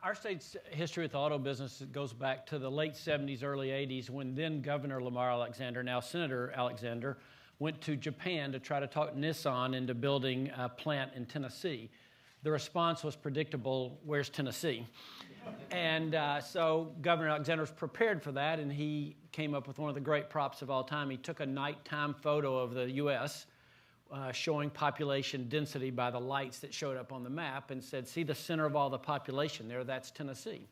Our state's history with the auto business goes back to the late 70s, early 80s, when then Governor Lamar Alexander, now Senator Alexander, went to Japan to try to talk Nissan into building a plant in Tennessee. The response was predictable: where's Tennessee? And so Governor Alexander was prepared for that, and he came up with one of the great props of all time. He took a nighttime photo of the U.S., showing population density by the lights that showed up on the map, and said, see the center of all the population there, that's Tennessee.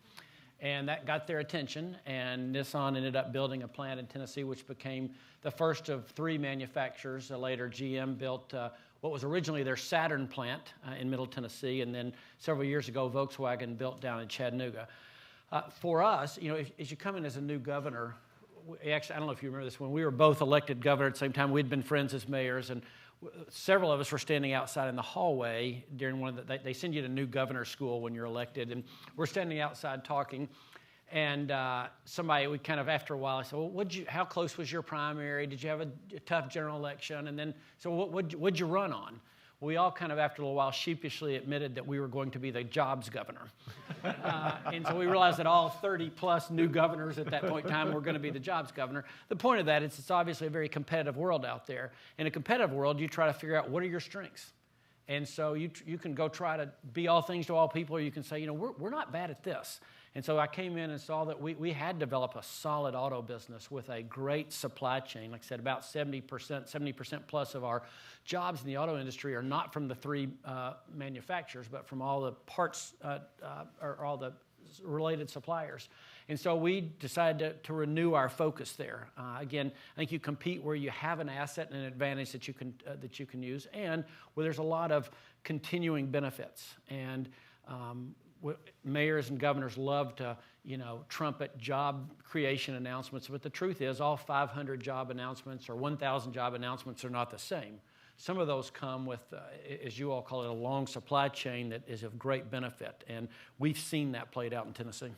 And that got their attention, and Nissan ended up building a plant in Tennessee, which became the first of 3 manufacturers. Later, GM built what was originally their Saturn plant in Middle Tennessee, and then several years ago, Volkswagen built down in Chattanooga. For us, you know, as you come in as a new governor, actually, I don't know if you remember this, when we were both elected governor at the same time, we'd been friends as mayors, and several of us were standing outside in the hallway during one of they send you to new governor school when you're elected, and we're standing outside talking, and somebody, we kind of, after a while, I said, well, how close was your primary? Did you have a tough general election? And then, so what'd you run on? We all kind of, after a little while, sheepishly admitted that we were going to be the jobs governor. And so we realized that all 30-plus new governors at that point in time were going to be the jobs governor. The point of that is it's obviously a very competitive world out there. In a competitive world, you try to figure out what are your strengths. And so you can go try to be all things to all people, or you can say, you know, we're not bad at this. And so I came in and saw that we had developed a solid auto business with a great supply chain. Like I said, about 70% plus of our jobs in the auto industry are not from the 3 manufacturers, but from all the parts or all the related suppliers. And so we decided to renew our focus there. Again, I think you compete where you have an asset and an advantage that you can use, and where there's a lot of continuing benefits. And mayors and governors love to, you know, trumpet job creation announcements, but the truth is all 500 job announcements or 1,000 job announcements are not the same. Some of those come with, as you all call it, a long supply chain that is of great benefit, and we've seen that played out in Tennessee.